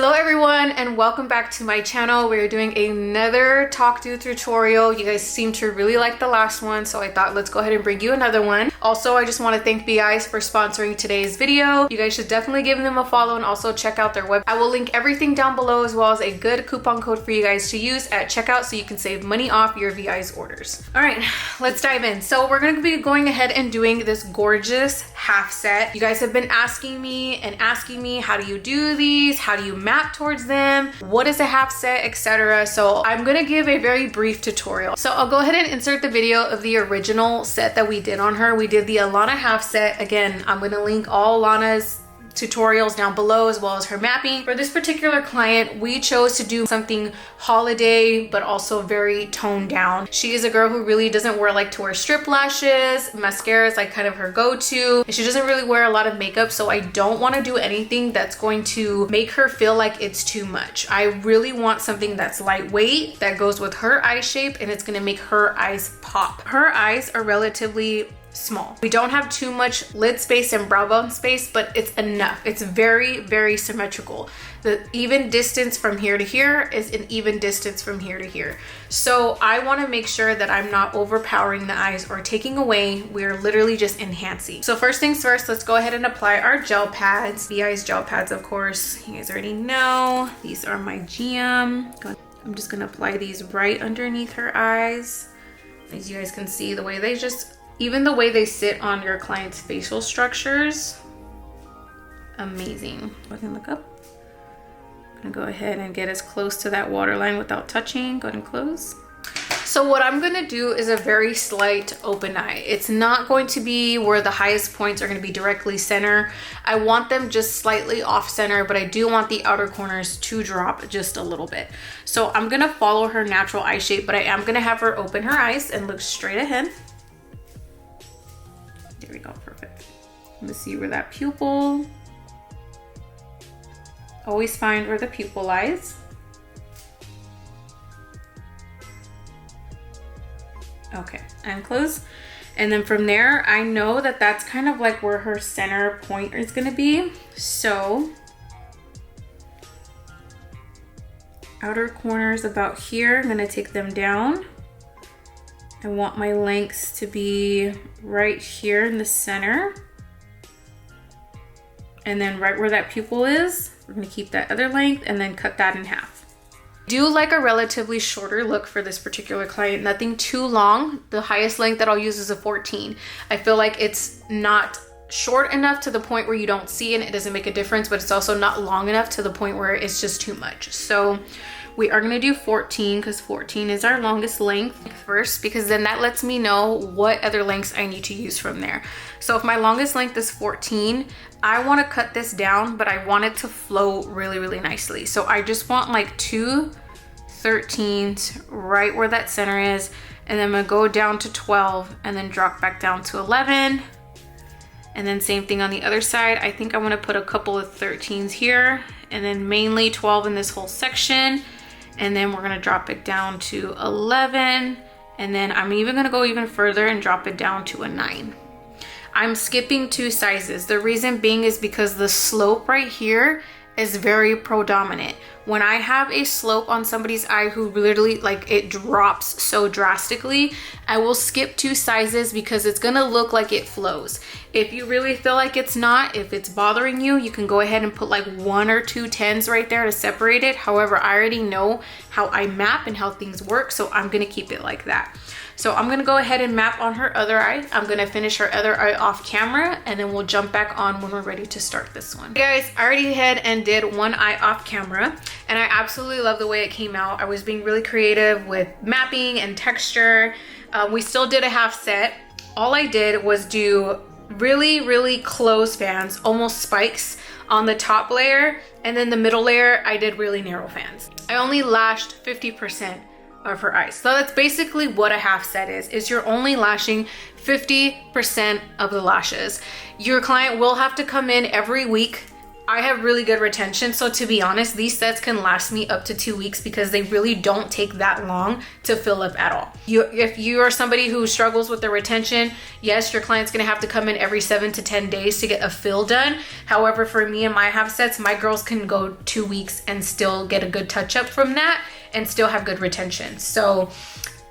Hello everyone and welcome back to my channel. We're doing another talk to tutorial. You guys seem to really like the last one, so I thought let's go ahead and bring you another one. Also, I just want to thank Veyelash for sponsoring today's video. You guys should definitely give them a follow and also check out their website. I will link everything down below as well as a good coupon code for you guys to use at checkout so you can save money off your Veyelash orders. All right, let's dive in. So we're going to be going ahead and doing this gorgeous half set. You guys have been asking me how do you do these? How do you map towards them? What is a half set, etc. So I'm gonna give a very brief tutorial. So I'll go ahead and insert the video of the original set that we did on her. We did the Alana half set. Again, I'm gonna link all Alana's tutorials down below as well as her mapping. For this particular client, we chose to do something holiday but also very toned down. She is a girl who really doesn't to wear strip lashes. Mascara is like kind of her go-to. She doesn't really wear a lot of makeup, so I don't want to do anything that's going to make her feel like it's too much. I really want something that's lightweight, that goes with her eye shape, and it's going to make her eyes pop. Her eyes are relatively small. We don't have too much lid space and brow bone space, but it's enough. It's very, very symmetrical. The even distance from here to here is an even distance from here to here. So I want to make sure that I'm not overpowering the eyes or taking away. We're literally just enhancing. So first things first, let's go ahead and apply our gel pads. Veyelash gel pads, of course. You guys already know. These are my GM. I'm just gonna apply these right underneath her eyes. As you guys can see, the way they just even the way they sit on your client's facial structures, amazing. Go ahead and look up. I'm gonna go ahead and get as close to that waterline without touching. Go ahead and close. So what I'm gonna do is a very slight open eye. It's not going to be where the highest points are gonna be directly center. I want them just slightly off center, but I do want the outer corners to drop just a little bit. So I'm gonna follow her natural eye shape, but I am gonna have her open her eyes and look straight ahead. There we go, perfect. Let's see where that pupil. Always find where the pupil lies. Okay, and close. And then from there, I know that that's kind of like where her center point is gonna be. So, outer corners about here, I'm gonna take them down. I want my lengths to be right here in the center. And then right where that pupil is, we're gonna keep that other length and then cut that in half. Do like a relatively shorter look for this particular client, nothing too long. The highest length that I'll use is a 14. I feel like it's not short enough to the point where you don't see and it doesn't make a difference, but it's also not long enough to the point where it's just too much. So we are gonna do 14 because 14 is our longest length first, because then that lets me know what other lengths I need to use from there. So if my longest length is 14, I wanna cut this down, but I want it to flow really, really nicely. So I just want like 2 13s right where that center is, and then I'm gonna go down to 12 and then drop back down to 11. And then same thing on the other side. I think I wanna put a couple of 13s here and then mainly 12 in this whole section. And then we're gonna drop it down to 11. And then I'm even gonna go even further and drop it down to a 9. I'm skipping 2 sizes. The reason being is because the slope right here is very predominant. When I have a slope on somebody's eye who literally like it drops so drastically, I will skip 2 sizes because it's gonna look like it flows. If you really feel like it's not, if it's bothering you, you can go ahead and put like 1 or 2 10s right there to separate it. However, I already know how I map and how things work, so I'm gonna keep it like that. So I'm gonna go ahead and map on her other eye. I'm gonna finish her other eye off camera and then we'll jump back on when we're ready to start this one. Guys, I already ahead and did one eye off camera and I absolutely love the way it came out. I was being really creative with mapping and texture. We still did a half set. All I did was do really, really close fans, almost spikes on the top layer, and then the middle layer, I did really narrow fans. I only lashed 50% of her eyes. So that's basically what a half set is you're only lashing 50% of the lashes. Your client will have to come in every week. I have really good retention. So to be honest, these sets can last me up to 2 weeks because they really don't take that long to fill up at all. If you are somebody who struggles with the retention, yes, your client's gonna have to come in every 7 to 10 days to get a fill done. However, for me and my half sets, my girls can go 2 weeks and still get a good touch up from that and still have good retention. So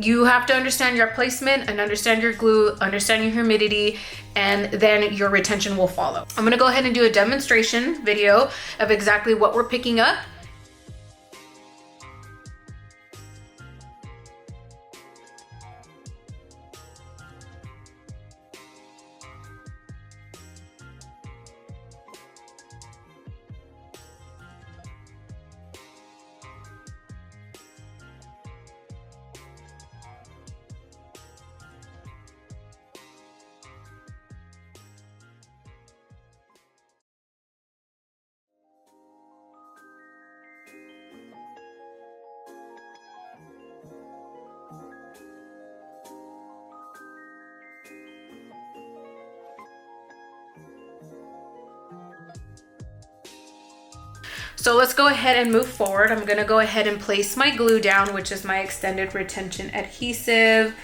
you have to understand your placement and understand your glue, understand your humidity, and then your retention will follow. I'm gonna go ahead and do a demonstration video of exactly what we're picking up. So let's go ahead and move forward. I'm gonna go ahead and place my glue down, which is my extended retention adhesive.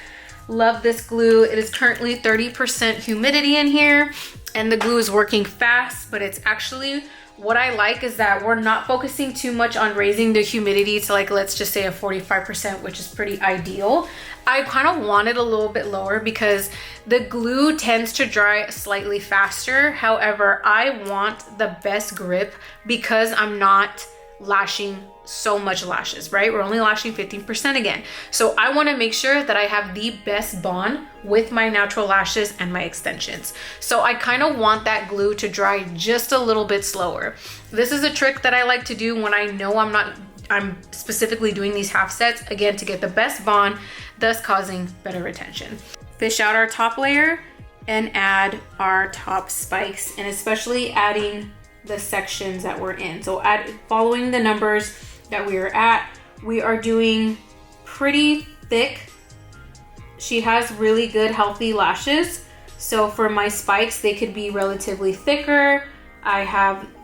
Love this glue. It is currently 30% humidity in here and the glue is working fast, but it's actually, what I like is that we're not focusing too much on raising the humidity to, like, let's just say a 45%, which is pretty ideal. I kind of want it a little bit lower because the glue tends to dry slightly faster. However, I want the best grip because I'm not lashing so much lashes, right? We're only lashing 15% again. So I want to make sure that I have the best bond with my natural lashes and my extensions. So I kind of want that glue to dry just a little bit slower. This is a trick that I like to do when I know I'm specifically doing these half sets, again, to get the best bond, thus causing better retention. Fish out our top layer and add our top spikes, and especially adding the sections that we're in. So following the numbers that we are at, we are doing pretty thick. She has really good healthy lashes. So for my spikes, they could be relatively thicker.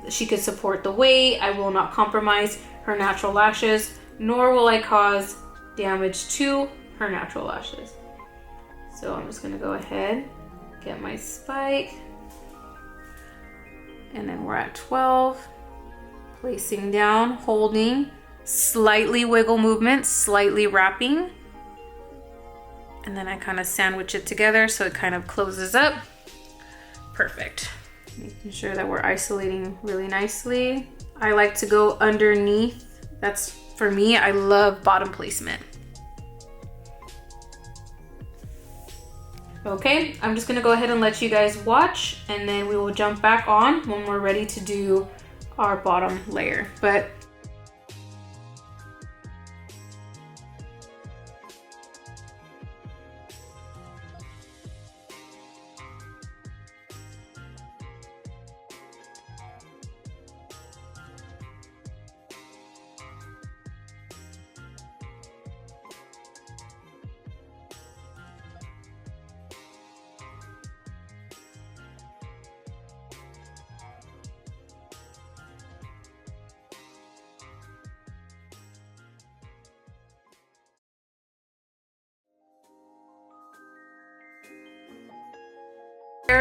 She could support the weight. I will not compromise her natural lashes, nor will I cause damage to her natural lashes. So I'm just gonna go ahead, get my spike, and then we're at 12, placing down, holding, slightly wiggle movement, slightly wrapping, and then I kind of sandwich it together so it kind of closes up. Perfect. Making sure that we're isolating really nicely. I like to go underneath. That's, for me, I love bottom placement. Okay, I'm just gonna go ahead and let you guys watch, and then we will jump back on when we're ready to do our bottom layer. But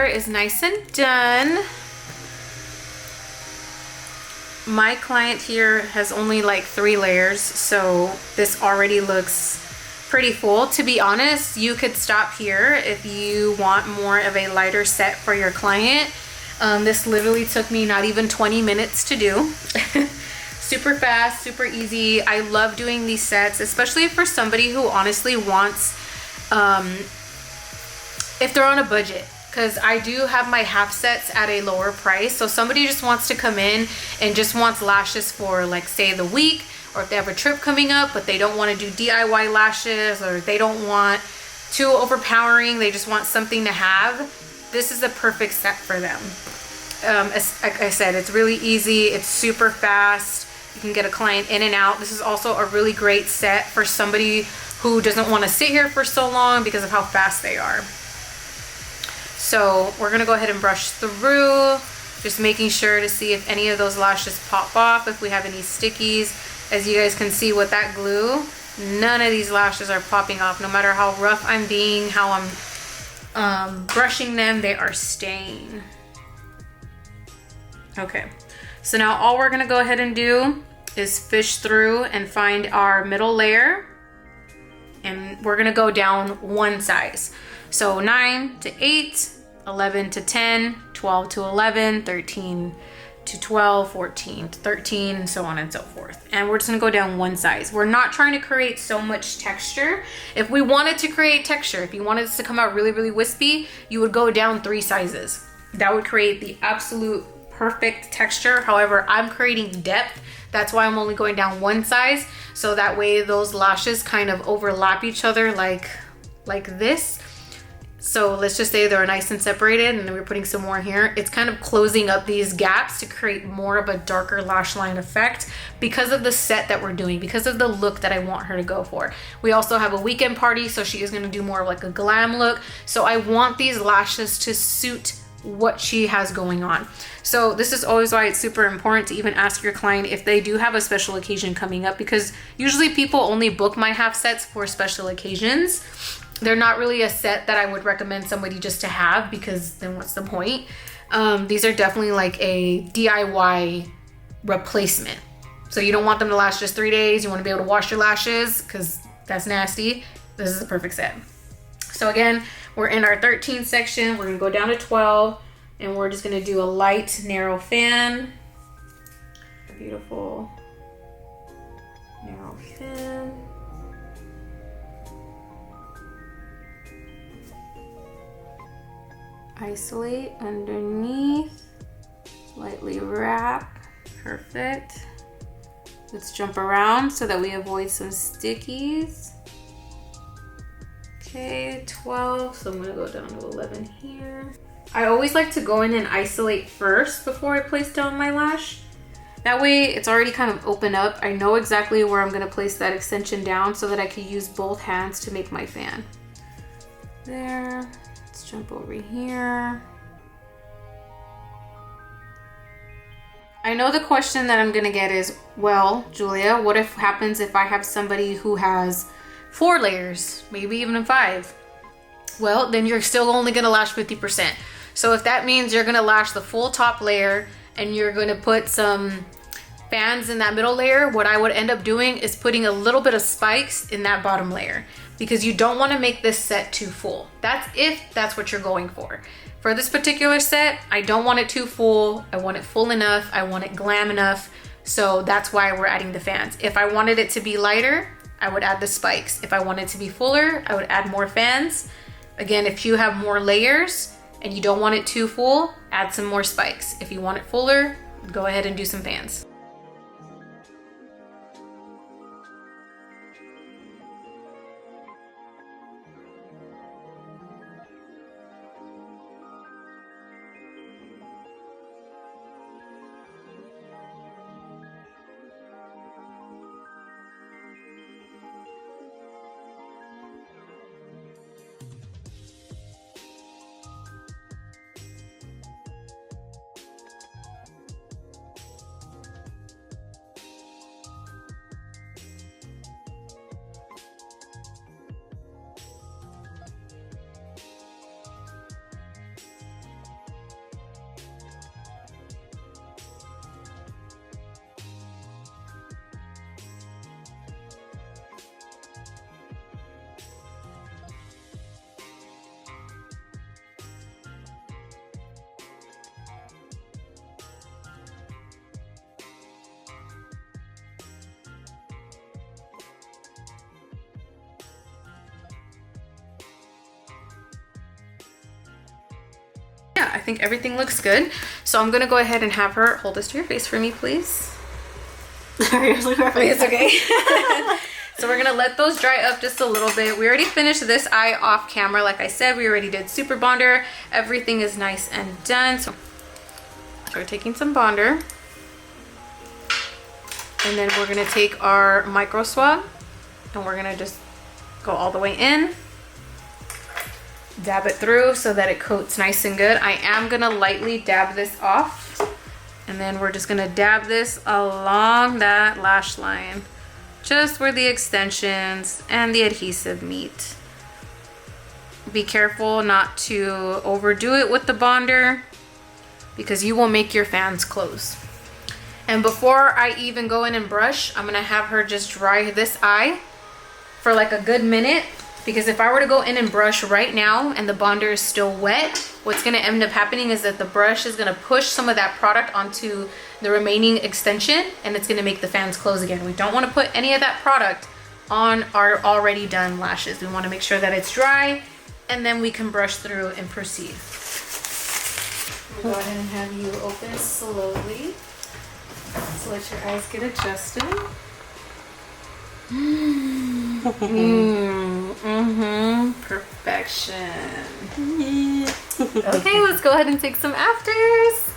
is nice and done. My client here has only like 3 layers, so this already looks pretty full. To be honest, you could stop here if you want more of a lighter set for your client. This literally took me not even 20 minutes to do. Super fast, super easy. I love doing these sets, especially for somebody who honestly wants, if they're on a budget. Because I do have my half sets at a lower price. So somebody just wants to come in and just wants lashes for, like, say, the week, or if they have a trip coming up but they don't want to do DIY lashes, or they don't want too overpowering, they just want something to have, this is the perfect set for them. Like I said, it's really easy, it's super fast, you can get a client in and out. This is also a really great set for somebody who doesn't want to sit here for so long because of how fast they are. So we're gonna go ahead and brush through. Just making sure to see if any of those lashes pop off, if we have any stickies. As you guys can see with that glue, none of these lashes are popping off. No matter how rough I'm being, how I'm brushing them, they are staying. Okay, so now all we're gonna go ahead and do is fish through and find our middle layer, and we're gonna go down one size. So 9 to 8, 11 to 10, 12 to 11, 13 to 12, 14 to 13, and so on and so forth. And we're just gonna go down one size. We're not trying to create so much texture. If we wanted to create texture, if you wanted this to come out really, really wispy, you would go down 3 sizes. That would create the absolute perfect texture. However, I'm creating depth. That's why I'm only going down one size. So that way those lashes kind of overlap each other like this. So let's just say they're nice and separated, and then we're putting some more here. It's kind of closing up these gaps to create more of a darker lash line effect because of the set that we're doing, because of the look that I want her to go for. We also have a weekend party, so she is gonna do more of like a glam look. So I want these lashes to suit what she has going on. So this is always why it's super important to even ask your client if they do have a special occasion coming up, because usually people only book my half sets for special occasions. They're not really a set that I would recommend somebody just to have, because then what's the point? These are definitely like a DIY replacement. So you don't want them to last just 3 days. You want to be able to wash your lashes because that's nasty. This is the perfect set. So again, we're in our 13 section. We're gonna go down to 12, and we're just gonna do a light, narrow fan. Beautiful narrow fan. Isolate underneath, lightly wrap. Perfect. Let's jump around so that we avoid some stickies. Okay, 12, so I'm gonna go down to 11 here. I always like to go in and isolate first before I place down my lash. That way it's already kind of open up. I know exactly where I'm gonna place that extension down so that I can use both hands to make my fan. There. Let's jump over here. I know the question that I'm gonna get is, well, Julia, what happens if I have somebody who has 4 layers, maybe even 5? Well, then you're still only gonna lash 50%. So if that means you're gonna lash the full top layer and you're gonna put some fans in that middle layer, what I would end up doing is putting a little bit of spikes in that bottom layer, because you don't wanna make this set too full. That's if that's what you're going for. For this particular set, I don't want it too full. I want it full enough. I want it glam enough. So that's why we're adding the fans. If I wanted it to be lighter, I would add the spikes. If I wanted it to be fuller, I would add more fans. Again, if you have more layers and you don't want it too full, add some more spikes. If you want it fuller, go ahead and do some fans. Yeah, I think everything looks good. So I'm gonna go ahead and have her hold this to your face for me, please. Sorry, I was like, it's okay. So we're gonna let those dry up just a little bit. We already finished this eye off camera. Like I said, we already did super bonder. Everything is nice and done. So we're taking some bonder. And then we're gonna take our micro swab and we're gonna just go all the way in. Dab it through so that it coats nice and good. I am gonna lightly dab this off And then we're just gonna dab this along that lash line, just where the extensions and the adhesive meet. Be careful not to overdo it with the bonder because you will make your fans close. And before I even go in and brush, I'm gonna have her just dry this eye for like a good minute, because if I were to go in and brush right now and the bonder is still wet, what's gonna end up happening is that the brush is gonna push some of that product onto the remaining extension and it's gonna make the fans close again. We don't wanna put any of that product on our already done lashes. We wanna make sure that it's dry and then we can brush through and proceed. Go ahead and have you open slowly. So let your eyes get adjusted. Perfection. Okay, let's go ahead and take some afters.